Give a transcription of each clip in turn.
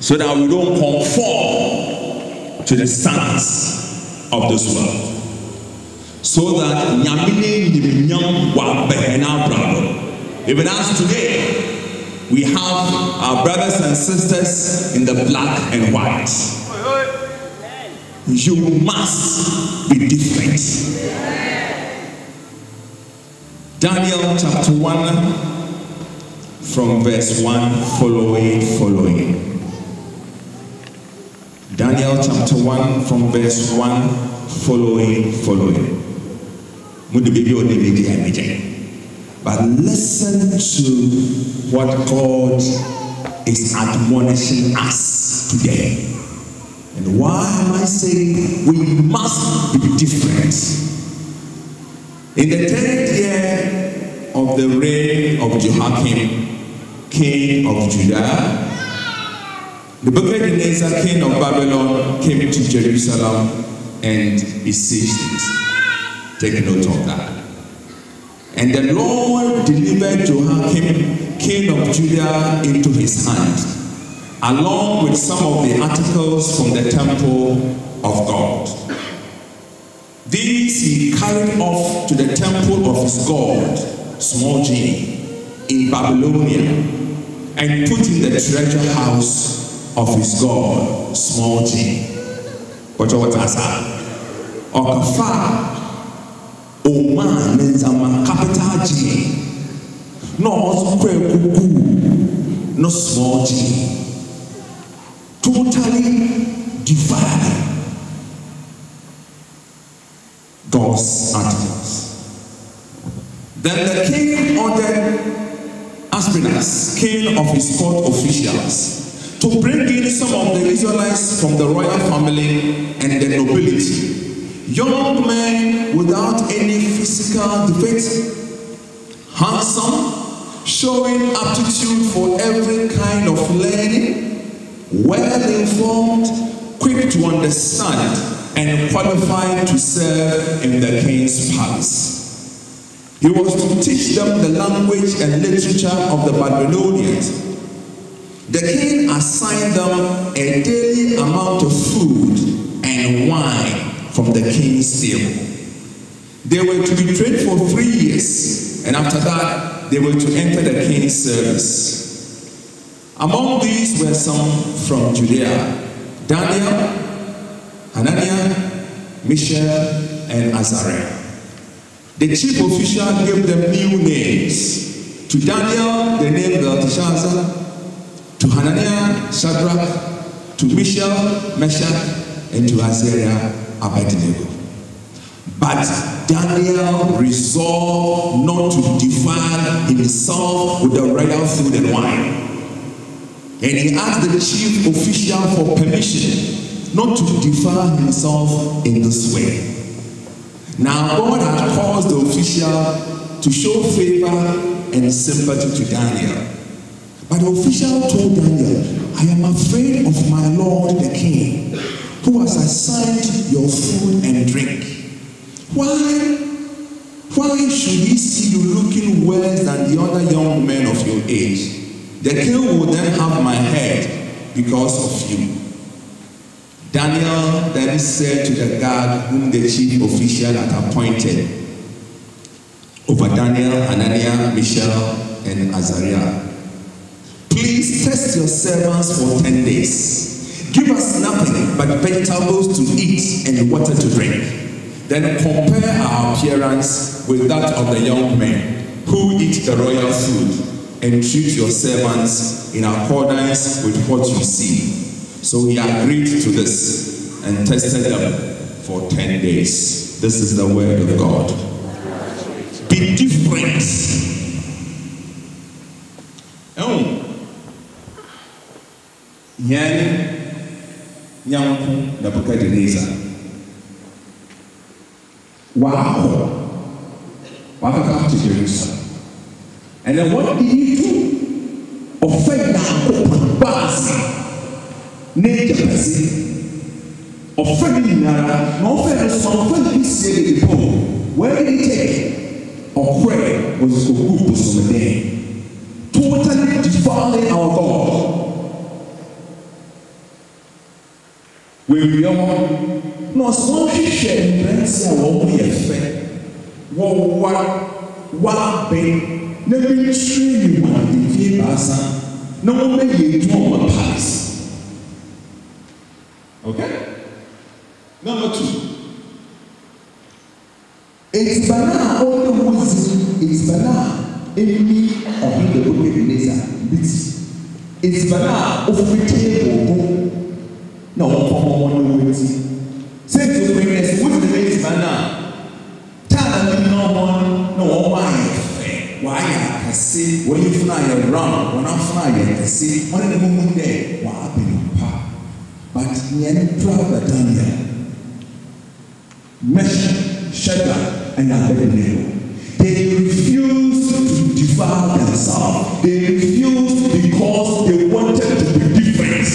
so that we don't conform to the standards of this world. So that even as today, we have our brothers and sisters in the black and white. You must be different. Daniel chapter 1 from verse 1 following. Daniel chapter 1 from verse 1 following. But listen to what God is admonishing us today. And why am I saying we must be different? In the 10th year of the reign of Jehoiakim, king of Judah, Nebuchadnezzar, king of Babylon, came to Jerusalem and besieged it. Take note of that. And the Lord delivered Jehoiakim, king of Judah, into his hand, along with some of the articles from the temple of God. These he carried off to the temple of his god, small g, in Babylonia, and put in the treasure house of his god, small g. What was that? Okafa, Oman, Nenzama, capital G. No, no small g. Totally defy God's articles. Then the king ordered Aspenaz, king of his court officials, to bring in some of the Israelites from the royal family and the nobility, young men without any physical defect, handsome, showing aptitude for every kind of learning, well-informed, quick to understand, and qualified to serve in the king's palace. He was to teach them the language and literature of the Babylonians. The king assigned them a daily amount of food and wine from the king's table. They were to be trained for 3 years, and after that, they were to enter the king's service. Among these were some from Judea: Daniel, Hananiah, Mishael, and Azariah. The chief official gave them new names. To Daniel, the name Belteshazzar; to Hananiah, Shadrach; to Mishael, Meshach; and to Azariah, Abednego. But Daniel resolved not to defile himself with the royal food and wine. And he asked the chief official for permission not to defile himself in this way. Now God had caused the official to show favor and sympathy to Daniel. But the official told Daniel, "I am afraid of my lord the king, who has assigned your food and drink. Why should he see you looking worse than the other young men of your age? The king will then have my head because of you." Daniel then said to the guard whom the chief official had appointed over Daniel, Hananiah, Mishael, and Azariah, "Please test your servants for 10 days. Give us nothing but vegetables to eat and water to drink. Then compare our appearance with that of the young men who eat the royal food, and treat your servants in accordance with what you see." So he agreed to this and tested them for 10 days. This is the word of God. Be different. Oh, Yan Yanku Nebuchadnezzar. Wow. Welcome to Jerusalem. And then what did he do? Offend open bars. Nature person. Offending Nara, no offense, offending the people. Where did he take? Or pray was a group of some day. Totally defiling our God. we are no small share friends or we effect. What be never train you one in Kibasa. No one may you do a palace. Okay? Number 2. It's banana all the woods. It's banana enemy of the book of it's banana of the table. No one will see. Say to bring us with the base banana. Tell them no one, why I can see when you fly around, when I fly, I can see one in the moment there, what happened in park. But Yen Prabha Daniel, Mesh, Shadrach, and Abednego, they refused to defile themselves. They refused because they wanted to be different.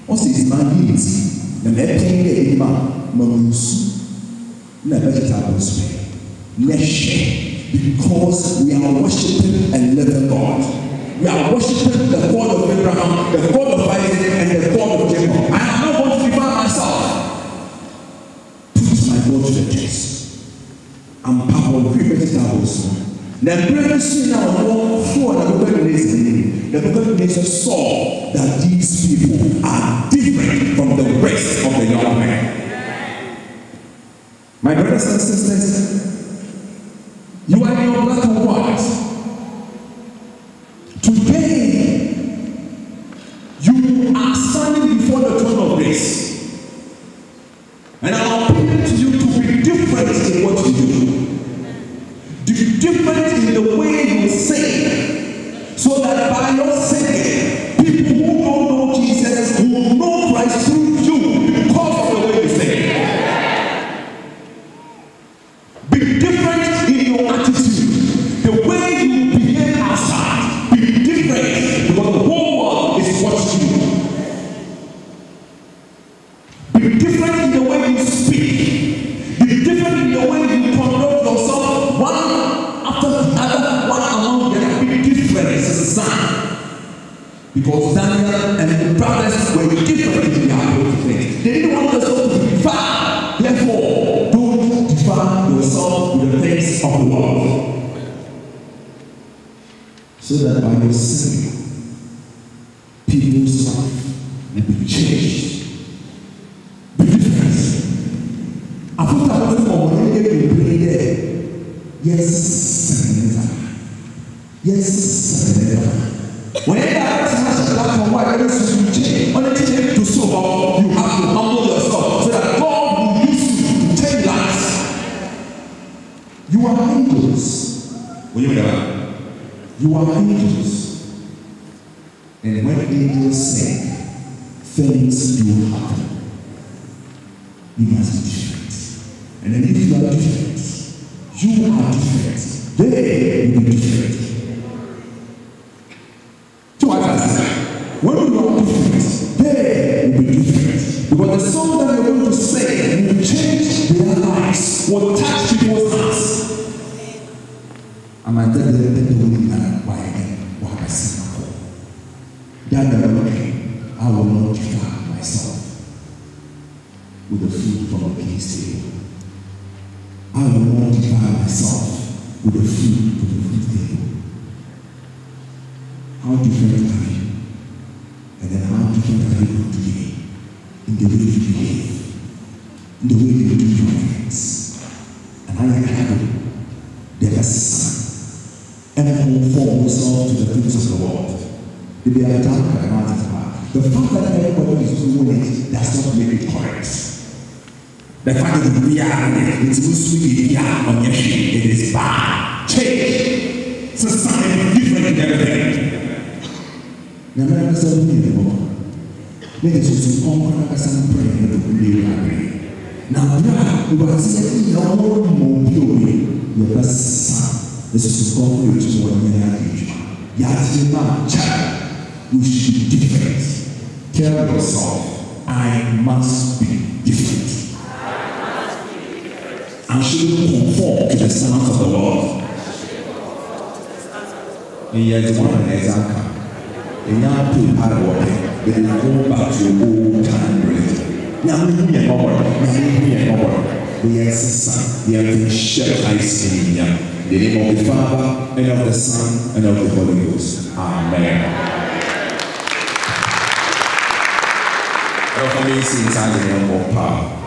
What's his man needs? The letting the man, Mamus, the vegetables, Neshe. Because we are worshiping and living God. We are worshiping the God of Abraham, the God of Isaac, and the God of Jacob. I am not going to define myself. Put my God to the test. I'm power of vegetables. The greatest thing now, the book of Nature saw that these people are different from the rest of the young men. My brothers and sisters, you are in your black and white. Today, you are standing before the throne of grace. And I'm appealing to you to be different in what you do. Be different in the way you sing. So that by your singing, people who don't know Jesus will know Christ through you because of the way you sing. Be different in your attitude. The way you behave outside. Be different because the whole world is watching you. Be different in the way you speak. Be different in the way you conduct yourself one after the other, one among them. Be different as a son. Because Daniel and the brothers were different in their approach. They didn't want themselves to be defiled. Therefore, don't defile yourself with the things of the world. So that by your singing, people's life will be changed. Be different. I put that on when you pray there. Yes, yes, whenever I touch the black and white, everything will change. Only change to sober, you have to humble yourself so that God will use you to change lives. You are angels. Will you hear? You are angels. And when angels sing, things do happen. You must be different. And then if you are different, you are different. They will be different. When you are different, they will be different. Because the song that you're going to sing will change their lives, will touch people's hearts. And my dad didn't know why I said that I will not defile myself with the food from the king's table. I will not defile myself with the food from the food table. How different are you? And then how different are you going to be in the way you behave, in the way you do your things? And I am happy that a son and conform himself to the things of the world. They be attacked and not attacked. The fact that everybody is doing it does not make it correct. The fact that we are it's sweet on your sheet, it is bad. Change. Society different in everything. Never said anymore. Let us just conquer us and pray and we will agree. Now, we are saying no more your best son. This is God which is one year age. Yatima child, you should be different. Tell yourself, I must be different. I shouldn't conform to the standards of the world. He has one example. And now to part of it, but then go back to your old time religion. Now we need a moment. The essence, the everything Christ in you. The name of the Father, and of the Son, and of the Holy Ghost. Amen. I don't come inside the name of power.